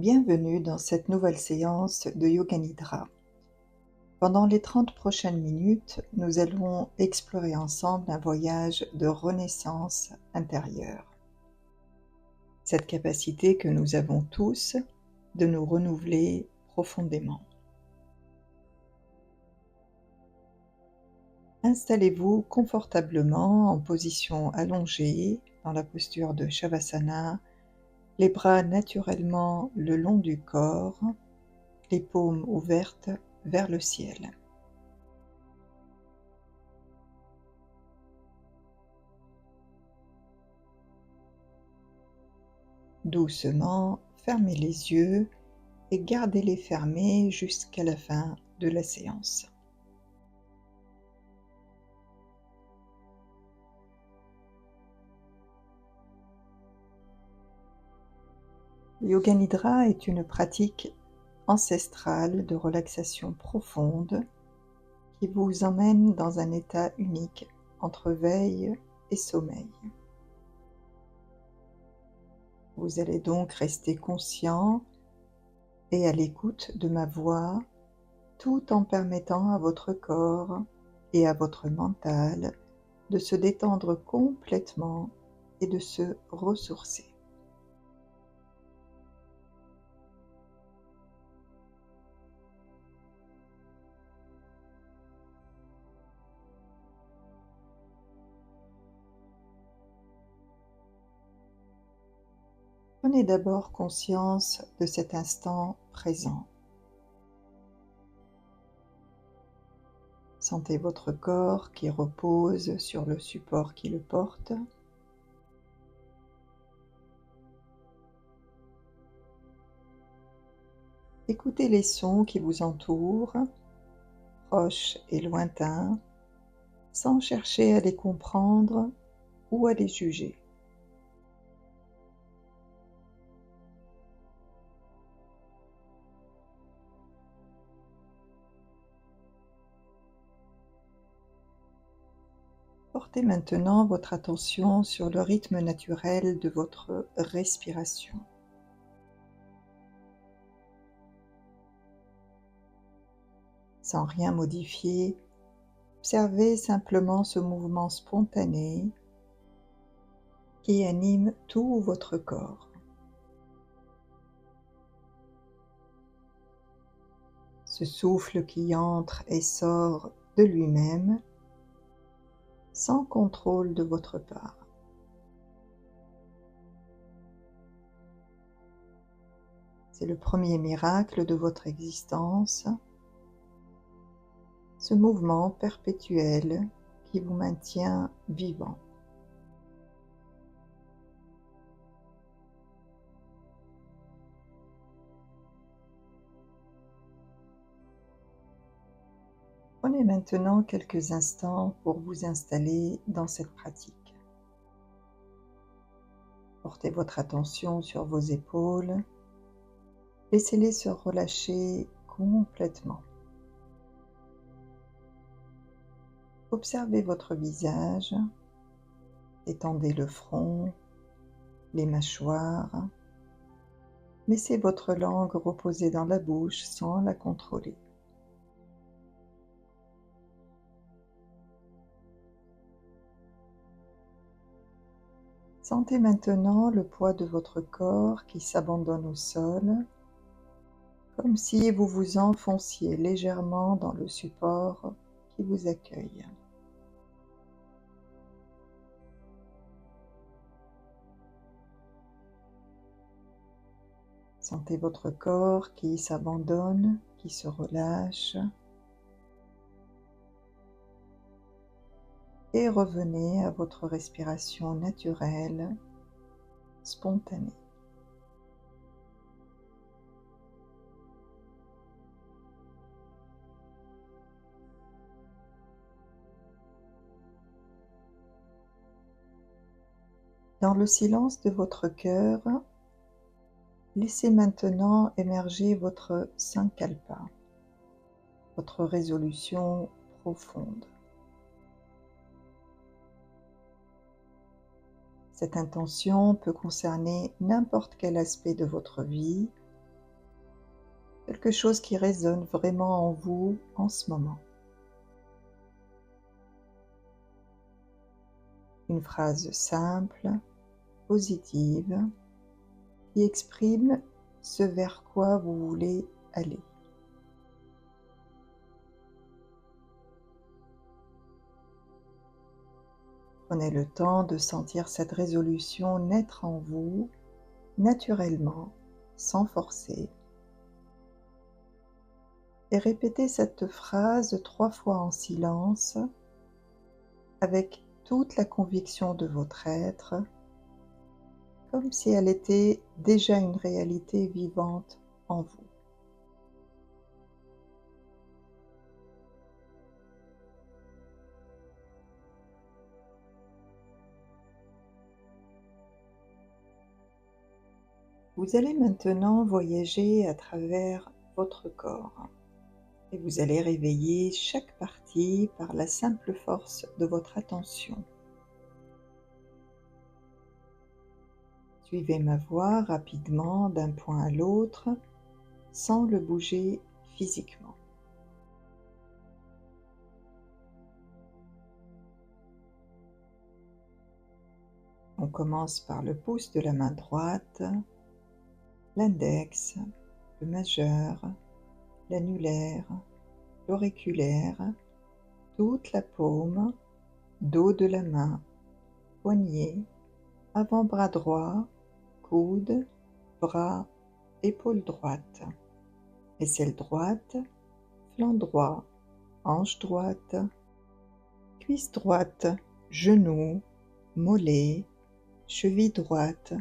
Bienvenue dans cette nouvelle séance de Yoga Nidra. Pendant les 30 prochaines minutes, nous allons explorer ensemble un voyage de renaissance intérieure. Cette capacité que nous avons tous de nous renouveler profondément. Installez-vous confortablement en position allongée dans la posture de Shavasana, les bras naturellement le long du corps, les paumes ouvertes vers le ciel. Doucement, fermez les yeux et gardez-les fermés jusqu'à la fin de la séance. Yoga Nidra est une pratique ancestrale de relaxation profonde qui vous emmène dans un état unique entre veille et sommeil. Vous allez donc rester conscient et à l'écoute de ma voix, tout en permettant à votre corps et à votre mental de se détendre complètement et de se ressourcer. Prenez d'abord conscience de cet instant présent. Sentez votre corps qui repose sur le support qui le porte. Écoutez les sons qui vous entourent, proches et lointains, sans chercher à les comprendre ou à les juger. Portez maintenant votre attention sur le rythme naturel de votre respiration. Sans rien modifier, observez simplement ce mouvement spontané qui anime tout votre corps. Ce souffle qui entre et sort de lui-même, sans contrôle de votre part. C'est le premier miracle de votre existence, ce mouvement perpétuel qui vous maintient vivant. Prenez maintenant quelques instants pour vous installer dans cette pratique. Portez votre attention sur vos épaules, laissez-les se relâcher complètement. Observez votre visage, étendez le front, les mâchoires, laissez votre langue reposer dans la bouche sans la contrôler. Sentez maintenant le poids de votre corps qui s'abandonne au sol, comme si vous vous enfonciez légèrement dans le support qui vous accueille. Sentez votre corps qui s'abandonne, qui se relâche. Et revenez à votre respiration naturelle, spontanée. Dans le silence de votre cœur, laissez maintenant émerger votre sankalpa, votre résolution profonde. Cette intention peut concerner n'importe quel aspect de votre vie, quelque chose qui résonne vraiment en vous en ce moment. Une phrase simple, positive, qui exprime ce vers quoi vous voulez aller. Prenez le temps de sentir cette résolution naître en vous, naturellement, sans forcer. Et répétez cette phrase 3 fois en silence, avec toute la conviction de votre être, comme si elle était déjà une réalité vivante en vous. Vous allez maintenant voyager à travers votre corps et vous allez réveiller chaque partie par la simple force de votre attention. Suivez ma voix rapidement d'un point à l'autre sans le bouger physiquement. On commence par le pouce de la main droite, l'index, le majeur, l'annulaire, l'auriculaire, toute la paume, dos de la main, poignet, avant-bras droit, coude, bras, épaule droite, aisselle droite, flanc droit, hanche droite, cuisse droite, genou, mollet, cheville droite,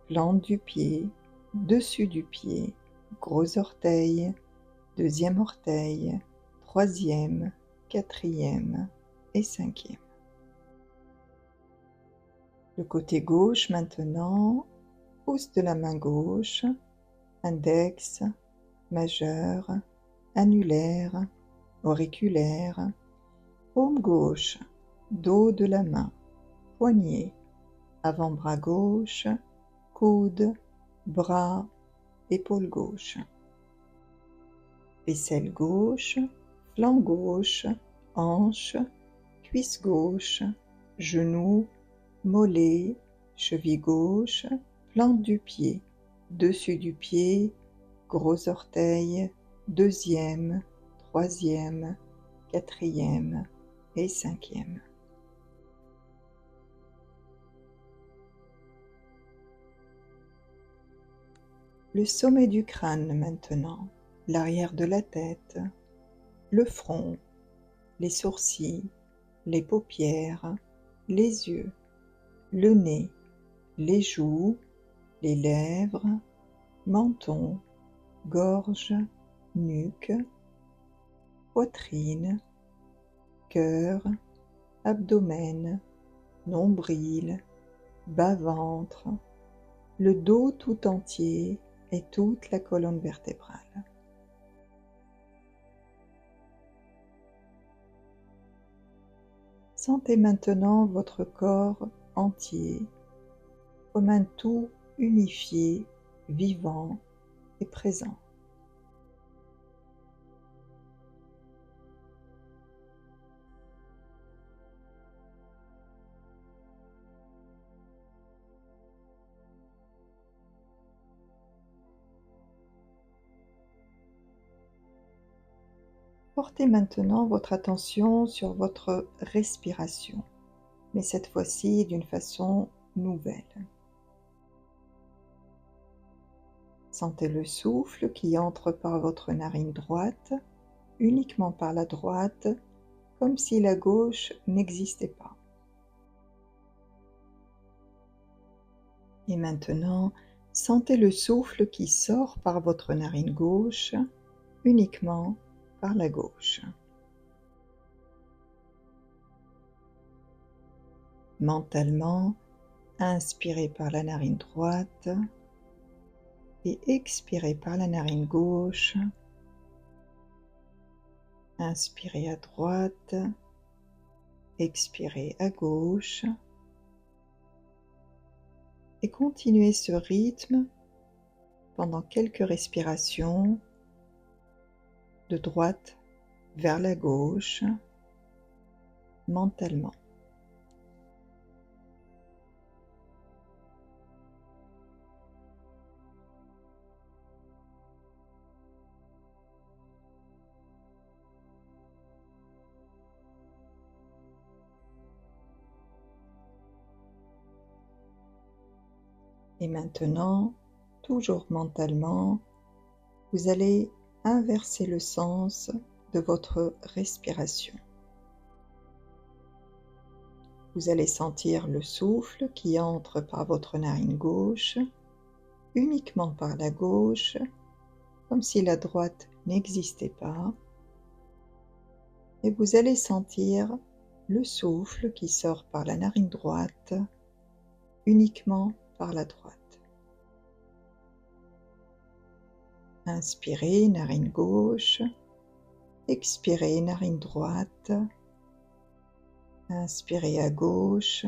plante du pied, dessus du pied, gros orteil, deuxième orteil, troisième, quatrième et cinquième. Le côté gauche maintenant, pouce de la main gauche, index, majeur, annulaire, auriculaire, paume gauche, dos de la main, poignet, avant-bras gauche, coude, bras, épaule gauche, aisselle gauche, flanc gauche, hanche, cuisse gauche, genou, mollet, cheville gauche, plante du pied, dessus du pied, gros orteil, deuxième, troisième, quatrième et cinquième. Le sommet du crâne maintenant, l'arrière de la tête, le front, les sourcils, les paupières, les yeux, le nez, les joues, les lèvres, menton, gorge, nuque, poitrine, cœur, abdomen, nombril, bas-ventre, le dos tout entier et toute la colonne vertébrale. Sentez maintenant votre corps entier comme un tout unifié, vivant et présent. Portez maintenant votre attention sur votre respiration, mais cette fois-ci d'une façon nouvelle. Sentez le souffle qui entre par votre narine droite, uniquement par la droite, comme si la gauche n'existait pas. Et maintenant, sentez le souffle qui sort par votre narine gauche, uniquement par la gauche. Mentalement, inspirez par la narine droite et expirez par la narine gauche. Inspirez à droite, expirez à gauche et continuez ce rythme pendant quelques respirations de droite vers la gauche, mentalement. Et maintenant, toujours mentalement, vous allez inverser le sens de votre respiration. Vous allez sentir le souffle qui entre par votre narine gauche, uniquement par la gauche, comme si la droite n'existait pas. Et vous allez sentir le souffle qui sort par la narine droite, uniquement par la droite. Inspirez, narine gauche, expirez, narine droite, inspirez à gauche,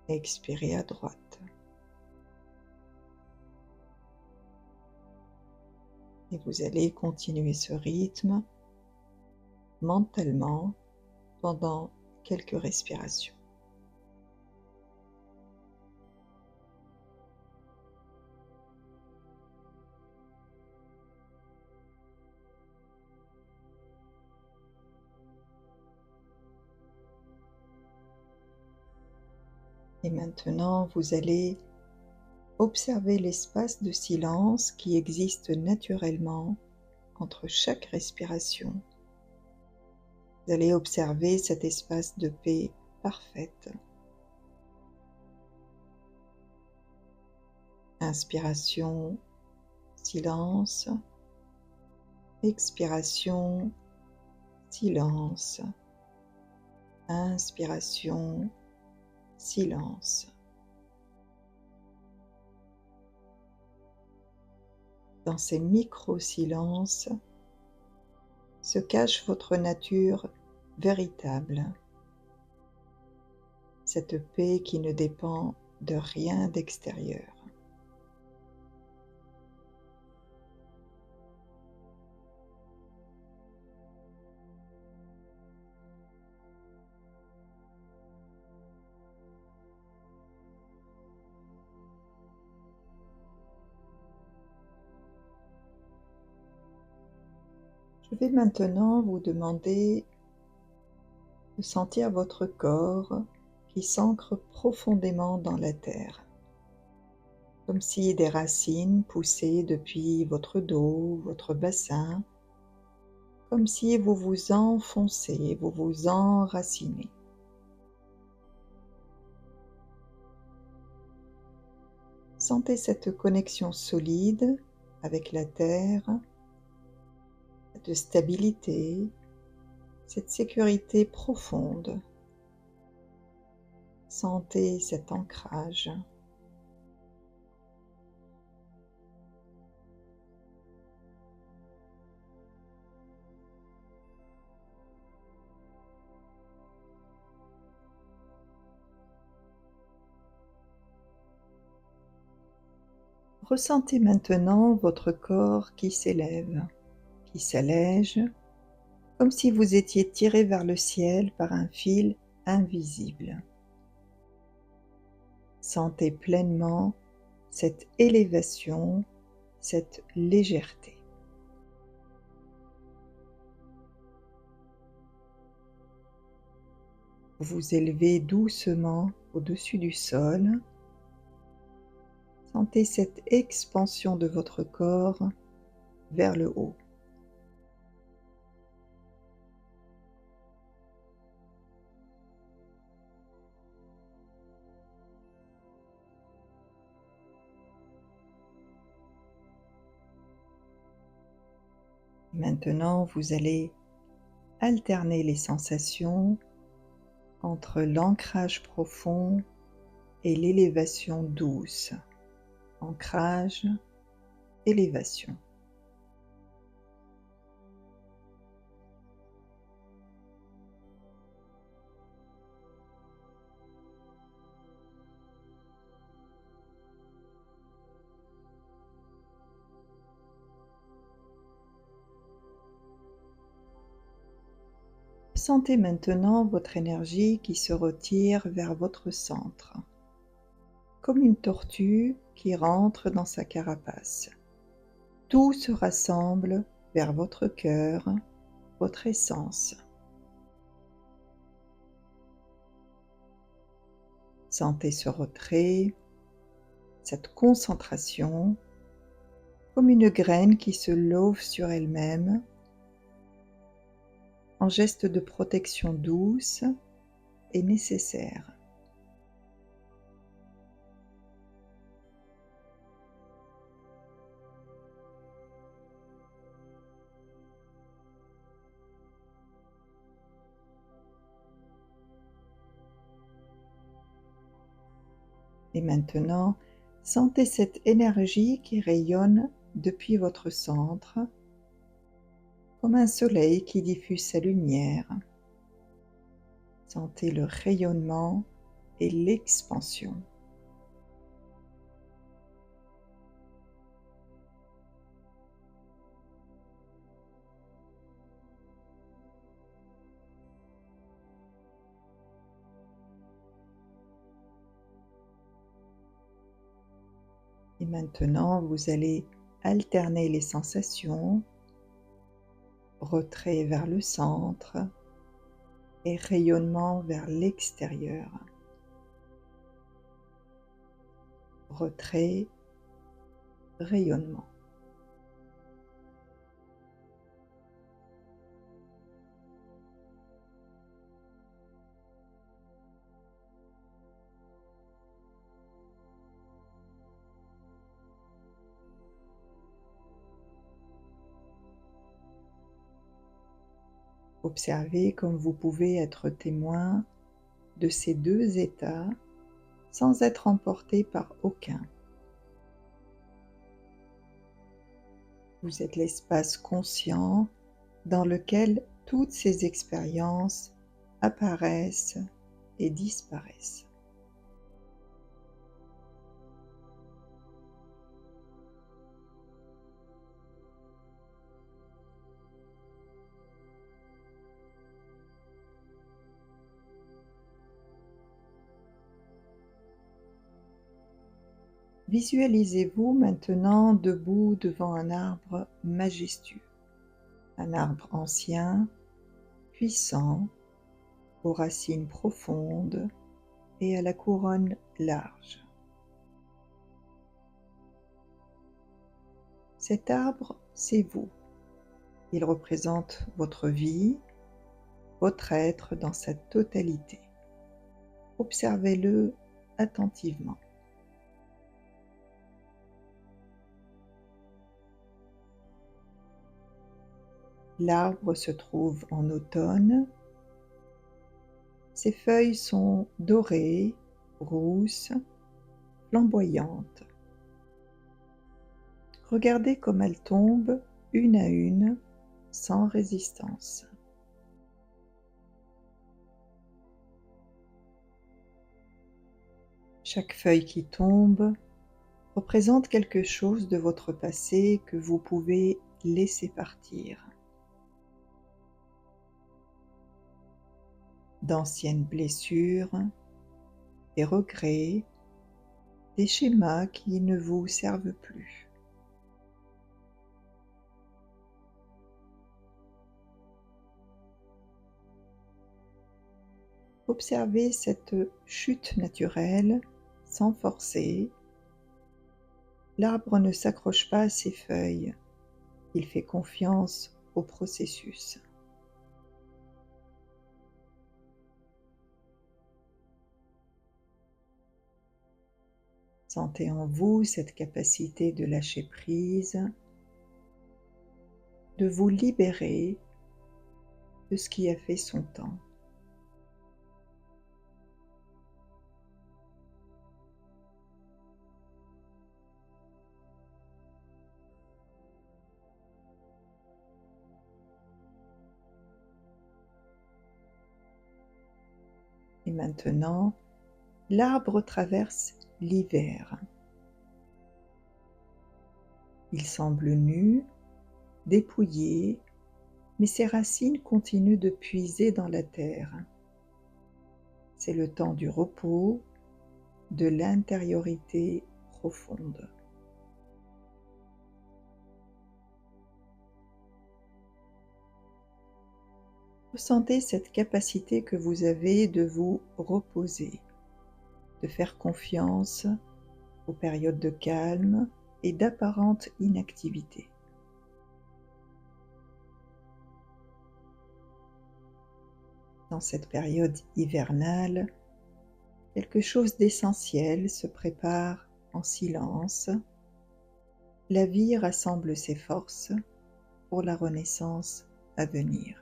expirez à droite. Et vous allez continuer ce rythme mentalement pendant quelques respirations. Et maintenant, vous allez observer l'espace de silence qui existe naturellement entre chaque respiration. Vous allez observer cet espace de paix parfaite. Inspiration, silence. Expiration, silence. Inspiration, silence. Dans ces micro-silences se cache votre nature véritable, cette paix qui ne dépend de rien d'extérieur. Je vais maintenant vous demander de sentir votre corps qui s'ancre profondément dans la terre, comme si des racines poussaient depuis votre dos, votre bassin, comme si vous vous enfoncez, vous vous enracinez. Sentez cette connexion solide avec la terre, cette stabilité, cette sécurité profonde. Sentez cet ancrage. Ressentez maintenant votre corps qui s'élève, qui s'allège, comme si vous étiez tiré vers le ciel par un fil invisible. Sentez pleinement cette élévation, cette légèreté. Vous vous élevez doucement au-dessus du sol. Sentez cette expansion de votre corps vers le haut. Maintenant, vous allez alterner les sensations entre l'ancrage profond et l'élévation douce. Ancrage, élévation. Sentez maintenant votre énergie qui se retire vers votre centre, comme une tortue qui rentre dans sa carapace. Tout se rassemble vers votre cœur, votre essence. Sentez ce retrait, cette concentration, comme une graine qui se love sur elle-même, en geste de protection douce et nécessaire. Et maintenant, sentez cette énergie qui rayonne depuis votre centre, comme un soleil qui diffuse sa lumière. Sentez le rayonnement et l'expansion. Et maintenant, vous allez alterner les sensations, retrait vers le centre et rayonnement vers l'extérieur. Retrait, rayonnement. Observez comme vous pouvez être témoin de ces deux états sans être emporté par aucun. Vous êtes l'espace conscient dans lequel toutes ces expériences apparaissent et disparaissent. Visualisez-vous maintenant debout devant un arbre majestueux, un arbre ancien, puissant, aux racines profondes et à la couronne large. Cet arbre, c'est vous. Il représente votre vie, votre être dans sa totalité. Observez-le attentivement. L'arbre se trouve en automne. Ses feuilles sont dorées, rousses, flamboyantes. Regardez comme elles tombent une à une, sans résistance. Chaque feuille qui tombe représente quelque chose de votre passé que vous pouvez laisser partir. D'anciennes blessures, des regrets, des schémas qui ne vous servent plus. Observez cette chute naturelle sans forcer. L'arbre ne s'accroche pas à ses feuilles, il fait confiance au processus. Sentez en vous cette capacité de lâcher prise, de vous libérer de ce qui a fait son temps. Et maintenant, l'arbre traverse l'hiver. Il semble nu, dépouillé, mais ses racines continuent de puiser dans la terre. C'est le temps du repos, de l'intériorité profonde. Ressentez cette capacité que vous avez de vous reposer, de faire confiance aux périodes de calme et d'apparente inactivité. Dans cette période hivernale, quelque chose d'essentiel se prépare en silence. La vie rassemble ses forces pour la renaissance à venir.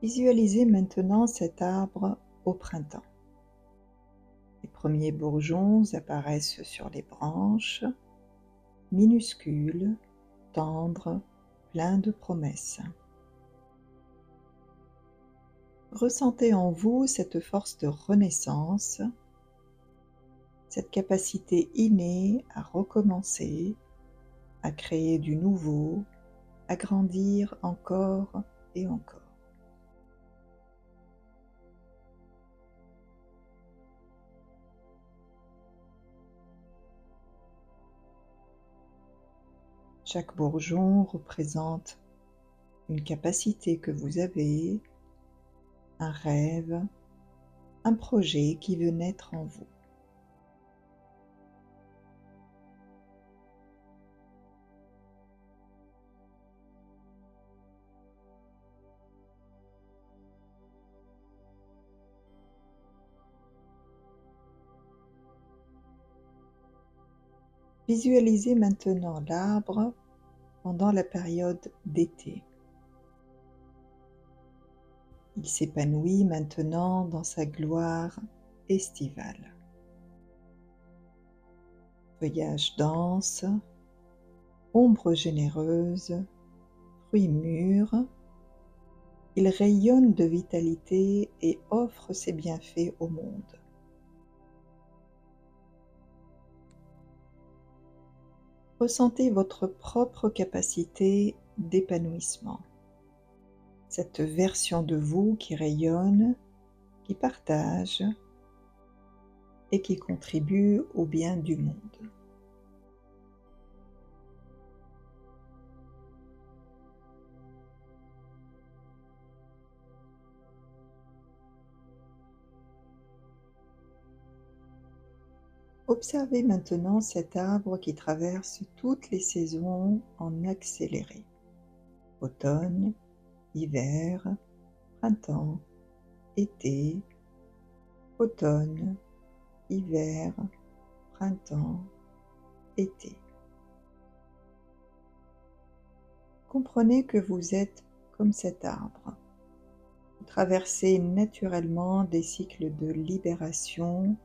Visualisez maintenant cet arbre au printemps. Les premiers bourgeons apparaissent sur les branches, minuscules, tendres, pleins de promesses. Ressentez en vous cette force de renaissance, cette capacité innée à recommencer, à créer du nouveau, à grandir encore et encore. Chaque bourgeon représente une capacité que vous avez, un rêve, un projet qui veut naître en vous. Visualisez maintenant l'arbre pendant la période d'été. Il s'épanouit maintenant dans sa gloire estivale. Feuillage dense, ombre généreuse, fruits mûrs, il rayonne de vitalité et offre ses bienfaits au monde. Ressentez votre propre capacité d'épanouissement, cette version de vous qui rayonne, qui partage et qui contribue au bien du monde. Observez maintenant cet arbre qui traverse toutes les saisons en accéléré. Automne, hiver, printemps, été, automne, hiver, printemps, été. Comprenez que vous êtes comme cet arbre. Vous traversez naturellement des cycles de libération,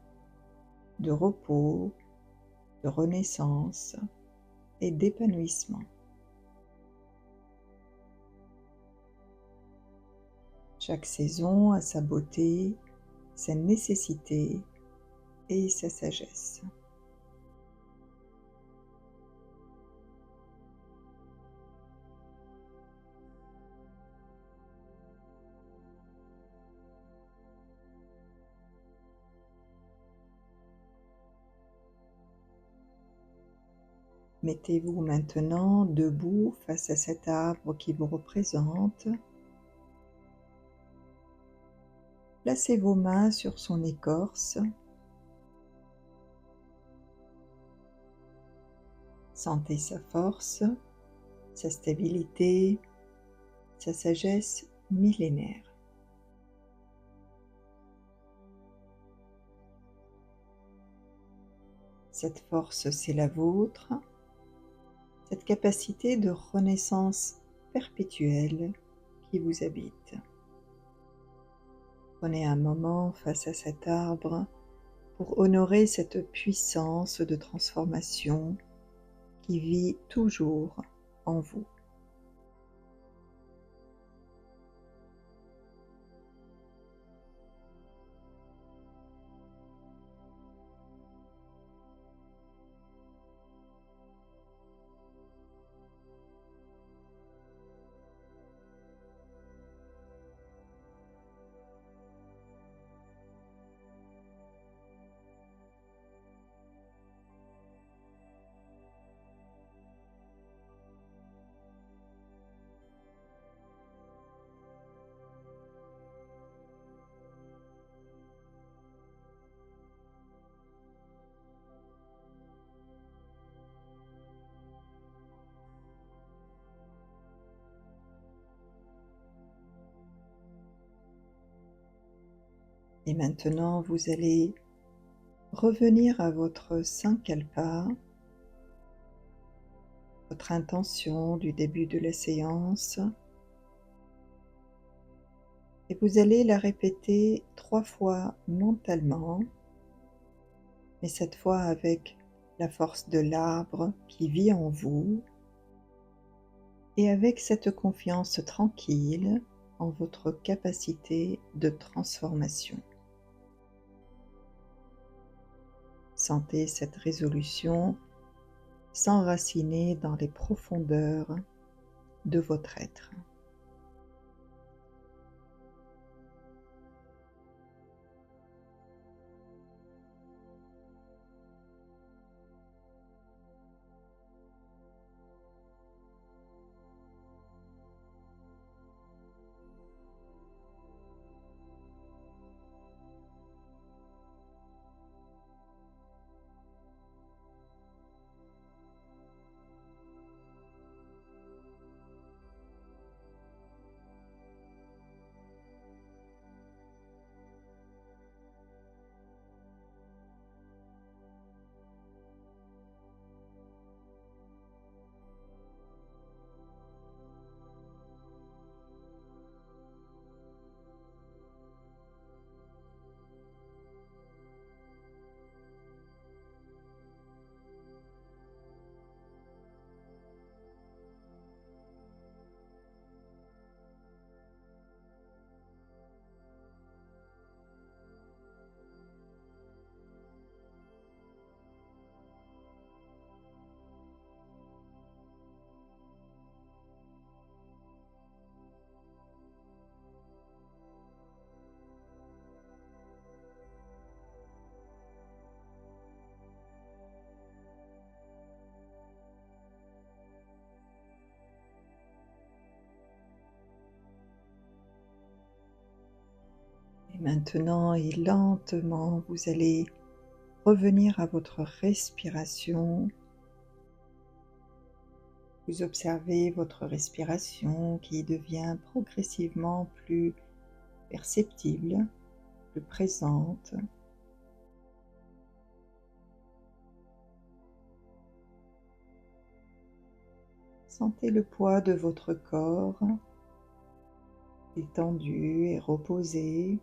de repos, de renaissance et d'épanouissement. Chaque saison a sa beauté, sa nécessité et sa sagesse. Mettez-vous maintenant debout face à cet arbre qui vous représente. Placez vos mains sur son écorce. Sentez sa force, sa stabilité, sa sagesse millénaire. Cette force, c'est la vôtre, cette capacité de renaissance perpétuelle qui vous habite. Prenez un moment face à cet arbre pour honorer cette puissance de transformation qui vit toujours en vous. Et maintenant, vous allez revenir à votre Sankalpa, votre intention du début de la séance, et vous allez la répéter 3 fois mentalement, mais cette fois avec la force de l'arbre qui vit en vous et avec cette confiance tranquille en votre capacité de transformation. Sentez cette résolution s'enraciner dans les profondeurs de votre être. Et maintenant et lentement, vous allez revenir à votre respiration. Vous observez votre respiration qui devient progressivement plus perceptible, plus présente. Sentez le poids de votre corps détendu et reposé.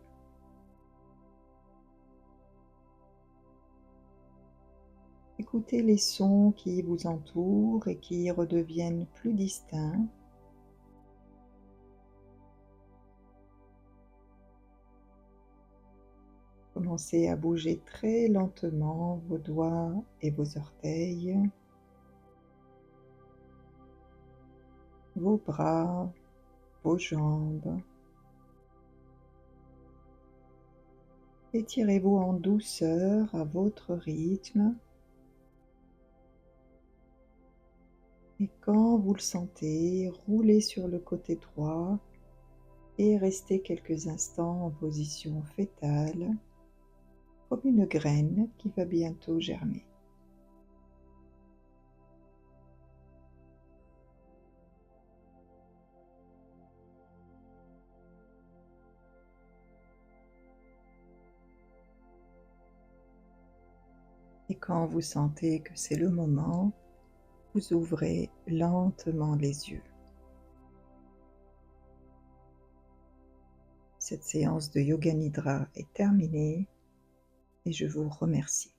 Écoutez les sons qui vous entourent et qui redeviennent plus distincts. Commencez à bouger très lentement vos doigts et vos orteils, vos bras, vos jambes. Étirez-vous en douceur à votre rythme. Et quand vous le sentez, roulez sur le côté droit et restez quelques instants en position fœtale, comme une graine qui va bientôt germer. Et quand vous sentez que c'est le moment, vous ouvrez lentement les yeux. Cette séance de Yoga Nidra est terminée et je vous remercie.